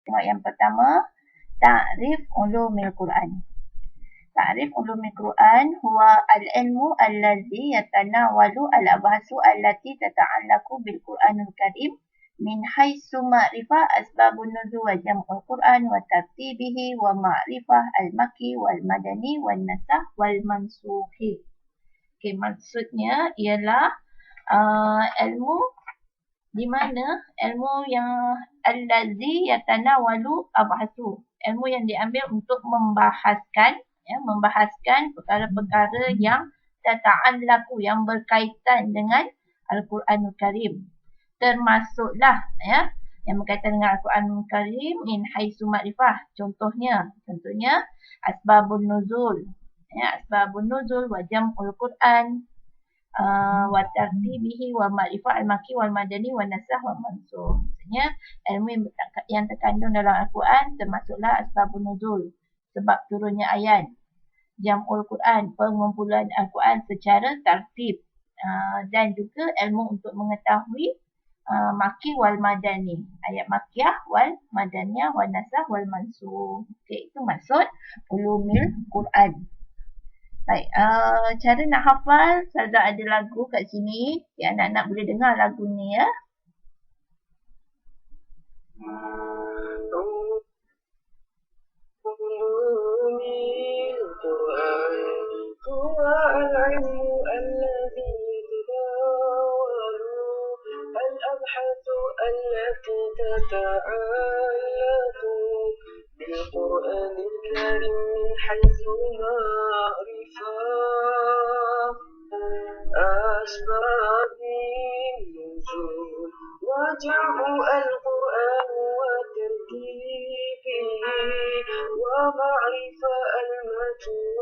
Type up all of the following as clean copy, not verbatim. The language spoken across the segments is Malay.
Tengok yang pertama, ta'rif ulumil Quran. Ta'rif ulumil Quran huwa al-ilmu allazi yatanawalu al-abhasu allati tata'allaku bil Quranul Karim min haitsu ma'rifah asbabun nuzul wa jam'ul Quran wa tartibihi wa ma'rifah al-makki wal madani wal nasakh wal mansukhi. Okey, maksudnya ialah ilmu di mana ilmu yang allazi yatanawalu abhasu, ilmu yang diambil untuk membahaskan perkara-perkara yang tata'allaku, yang berkaitan dengan Al-Quranul Karim. Termasuklah yang berkaitan dengan Al-Quranul Karim min haitsu ma'rifah. Contohnya asbabun nuzul. Asbabun nuzul wa jam'ul Quran wa tartibihi wa ma'rifah al-makki wal madani wa nasakh wa mansukh. Maksudnya ilmu yang terkandung dalam Al-Quran termasuklah asbabun nuzul, sebab turunnya ayat. Jam'ul Quran, pengumpulan Al-Quran secara tertib, dan juga ilmu untuk mengetahui makki wal madani, ayat makkiyah wal madaniyah wal nasakh wal mansukh. Okey, itu maksud ulumil Quran. Baik, cara nak hafal, Ustazah ada lagu kat sini. Ya, anak-anak boleh dengar lagu ni ya. الأبحاث التي تتعلق بالقرآن الكريم من حيث معرفة أسباب النزول وجمع القرآن وترتيبه ومعرفة المتن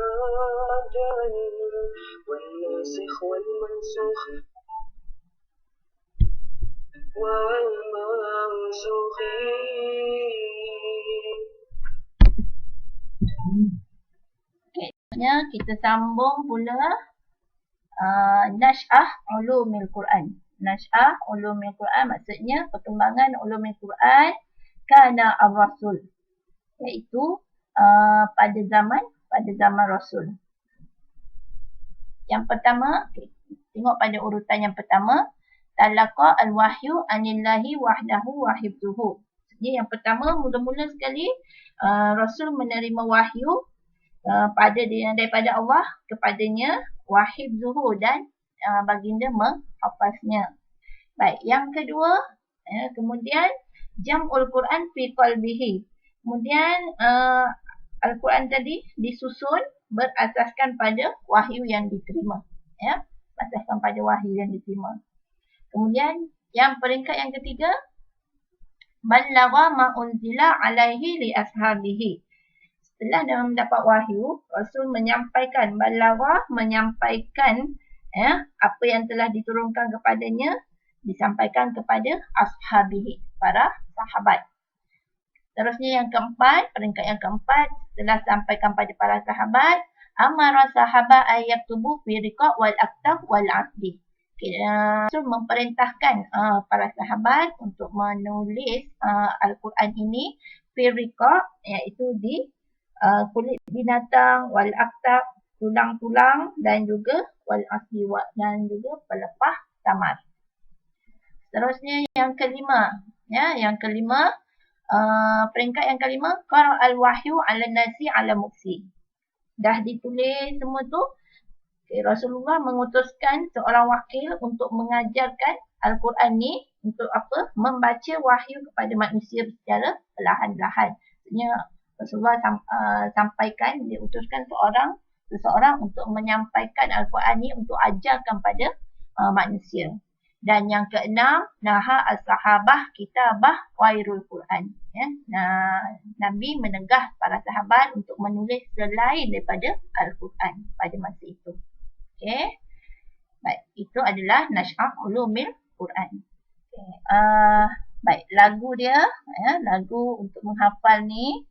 والمدني والناسخ والمنسوخ Okay, kita sambung pula Nash'ah ulumil Quran. Nash'ah ulumil Quran maksudnya perkembangan ulumil Quran kana ar-rasul, iaitu pada zaman Rasul. Yang pertama, tengok pada urutan yang pertama, talaqa al-wahyu anillahi wahdahu wa hifdzuhu. Jadi yang pertama, mula-mula sekali Rasul menerima wahyu daripada Allah kepadanya, wa hifdzuhu, dan baginda menghafaznya. Baik, yang kedua, kemudian jam'ul Quran fi qalbihi. Kemudian Al-Quran tadi disusun berasaskan pada wahyu yang diterima. Berasaskan pada wahyu yang diterima. Kemudian yang peringkat yang ketiga, ballagha ma unzila alaihi li ashabihi. Setelah dia mendapat wahyu, Rasul menyampaikan, menyampaikan apa yang telah diturunkan kepadanya, disampaikan kepada ashabihi, para sahabat. Terusnya yang keempat, peringkat yang keempat, setelah sampaikan pada para sahabat, amara sahabat ayyaktubu fi riqa' wal aktaf wal asdi. Rasul memperintahkan para sahabat untuk menulis Al-Quran ini fi riqa', iaitu di kulit binatang, wal aktaf, tulang-tulang, dan juga wal asdi, dan juga pelepah samar. Seterusnya yang kelima, peringkat yang kelima, qara al-wahyu ala nasi ala muksi. Dah ditulis semua tu, Rasulullah mengutuskan seorang wakil untuk mengajarkan Al-Quran ni untuk apa? Membaca wahyu kepada manusia secara perlahan-lahan. Maksudnya Rasulullah sampaikan, dia utuskan seseorang untuk menyampaikan Al-Quran ni untuk ajarkan pada manusia. Dan yang keenam, naha as-sahabah kitabah wairul Quran. Nabi menegah para sahabat untuk menulis selain daripada Al-Quran pada masa itu. Okey. Baik, itu adalah Nash'ah ulumil Quran. Okay. Baik, lagu dia, lagu untuk menghafal ni.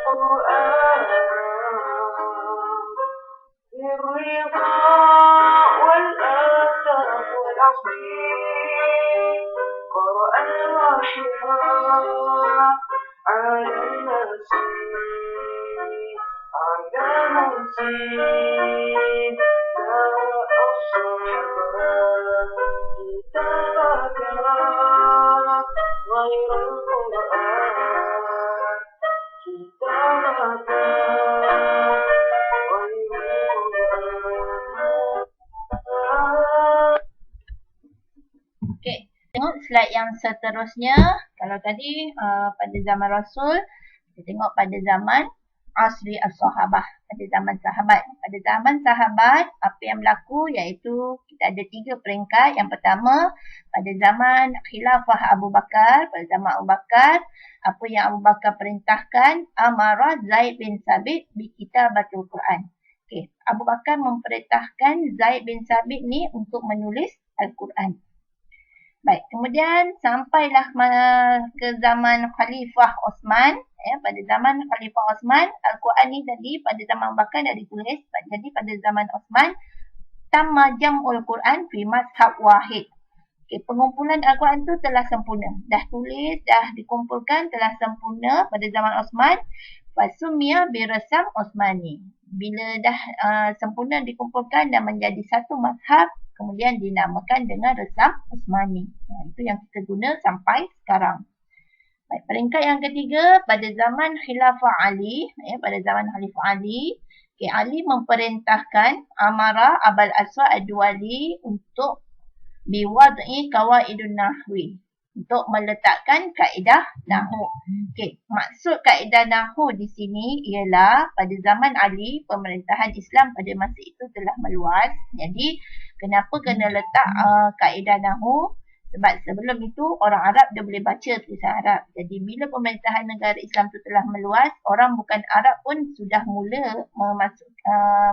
القرآن بالرضا والآداب والعصير قرأ الواحدة على المسير على مسير لا أصحاب كتابك غير القرآن كتابك غير القرآن. Okey, tengok slide yang seterusnya. Kalau tadi pada zaman Rasul, kita tengok pada zaman Asri As-Sahabah, pada zaman sahabat. Pada zaman sahabat, apa yang berlaku iaitu kita ada 3 peringkat. Yang pertama, pada zaman Khilafah Abu Bakar, pada zaman Abu Bakar, apa yang Abu Bakar perintahkan, Amara Zaid bin Sabit bi kitabatul Quran. Okey, Abu Bakar memerintahkan Zaid bin Sabit ni untuk menulis Al-Quran. Baik, kemudian sampailah ke zaman Khalifah Osman. Pada zaman Khalifah Osman, Al-Quran ni tadi pada zaman Abu Bakar dah ditulis. Jadi pada zaman Osman, tamma jam'ul Quran fi mashab wahid. Okay, pengumpulan Al-Quran tu telah sempurna. Dah tulis, dah dikumpulkan, telah sempurna pada zaman Osman. Fasumiyah birasam Osmani. Bila dah sempurna dikumpulkan dan menjadi satu mazhab, kemudian dinamakan dengan resam Osmani. Itu yang kita guna sampai sekarang. Baik, peringkat yang ketiga, pada zaman Khilafah Ali, pada zaman Khalifah Ali, Ali memerintahkan Amara Abul Aswad Ad-Duwali untuk biwad'i qawaidun nahwi, untuk meletakkan kaedah nahwu. Okey, maksud kaedah nahwu di sini ialah pada zaman Ali, pemerintahan Islam pada masa itu telah meluas. Jadi, kenapa kena letak kaedah nahwu? Sebab sebelum itu orang Arab dia boleh baca tulisan Arab. Jadi bila pemerintahan negara Islam itu telah meluas, orang bukan Arab pun sudah mula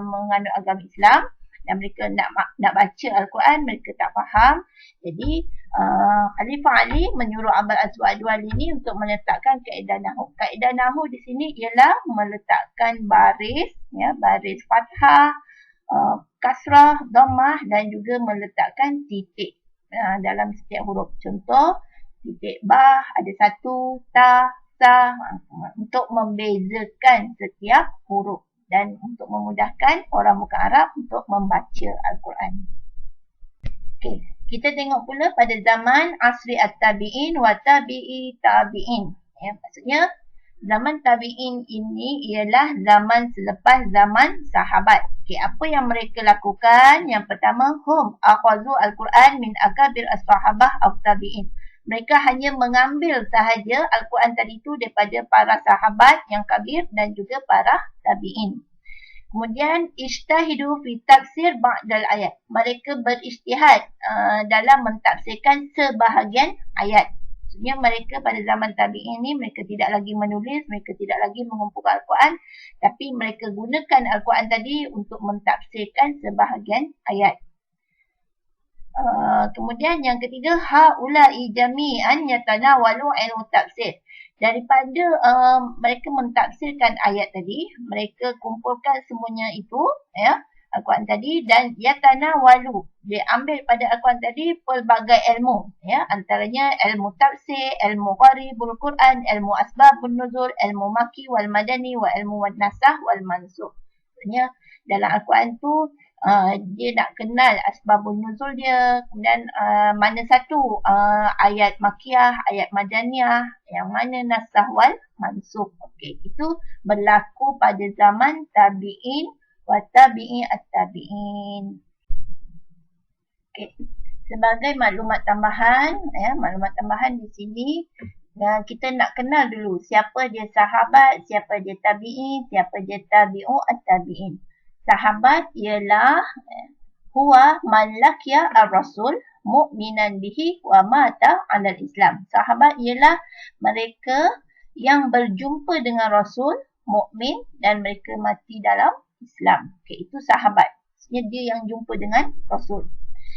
menganut agama Islam dan mereka nak baca Al-Quran, mereka tak faham. Jadi Khalifah Ali menyuruh Abul Aswad Ad-Duwali ini untuk meletakkan kaedah nahwu. Kaedah nahwu di sini ialah meletakkan baris, baris fathah, kasrah, dhammah dan juga meletakkan titik dalam setiap huruf. Contoh, titik bah, ada satu, ta, sa, untuk membezakan setiap huruf dan untuk memudahkan orang bukan Arab untuk membaca Al-Quran. Okey, kita tengok pula pada zaman Asri At-Tabi'in wa Tabi'i Tabi'in. Maksudnya, zaman Tabi'in ini ialah zaman selepas zaman sahabat. Okay, apa yang mereka lakukan? Yang pertama, hum akhazu Al-Quran min akabir as-sahabah aw tabi'in. Mereka hanya mengambil sahaja Al-Quran tadi itu daripada para sahabat yang kabir dan juga para tabi'in. Kemudian, ijtahidu fi tafsir ba'dal ayat. Mereka berijtihad dalam mentafsirkan sebahagian ayat. Maksudnya mereka pada zaman tabi'in ini mereka tidak lagi menulis, mereka tidak lagi mengumpulkan Al-Quran, tapi mereka gunakan Al-Quran tadi untuk mentafsirkan sebahagian ayat. Kemudian yang ketiga, haula'i jami'an yatanawalu ilmu tafsir. Daripada mereka mentafsirkan ayat tadi, mereka kumpulkan semuanya itu, Al-Quran tadi, dan yatanawalu, dia ambil pada Al-Quran tadi pelbagai ilmu, antaranya ilmu tafsir, ilmu gharibul Quran, ilmu asbabun nuzul, ilmu maki wal madani wa ilmu wal nasah wal mansukh. Maksudnya dalam Al-Quran tu dia nak kenal asbabun nuzul dia, kemudian mana satu ayat makiyah, ayat madaniyah, yang mana nasah wal mansukh. Okey, itu berlaku pada zaman tabi'in wa tabi'i at-tabi'in. Okey, sebagai maklumat tambahan, maklumat tambahan di sini, kita nak kenal dulu siapa dia sahabat, siapa dia tabi'in, siapa dia tabi'u at-tabi'in. Sahabat ialah huwa man laqiya ar-rasul mu'minan bihi wa mata 'alal Islam. Sahabat ialah mereka yang berjumpa dengan Rasul, mukmin dan mereka mati dalam Islam. Okey, itu sahabat. Maksudnya dia yang jumpa dengan Rasul.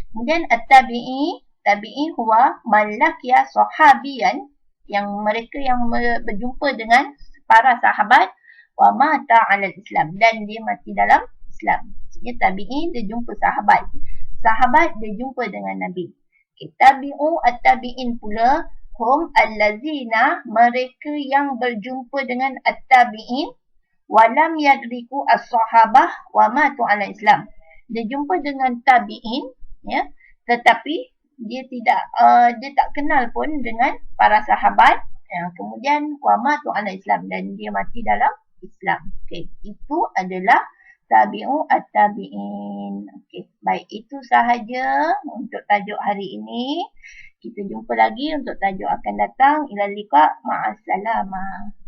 Kemudian at-tabi'i, tabi'in huwa malakia sahabiyan, yang mereka yang berjumpa dengan para sahabat, wa mata 'alal Islam, dan dia mati dalam Islam. Maksudnya tabi'in dia jumpa sahabat. Sahabat dia jumpa dengan Nabi. Tabi'u at-tabi'in pula hum allazina, mereka yang berjumpa dengan at-tabi'in walam yadriku as-sahabah wa matu 'ala Islam. Dia jumpa dengan tabi'in, ya, tetapi dia tak kenal pun dengan para sahabat, ya, kemudian wa matu 'ala Islam, dan dia mati dalam Islam. Okey, itu adalah tabi'u at-tabi'in. Okey, baik, itu sahaja untuk tajuk hari ini. Kita jumpa lagi untuk tajuk akan datang. Ila liqa, ma'assalamah.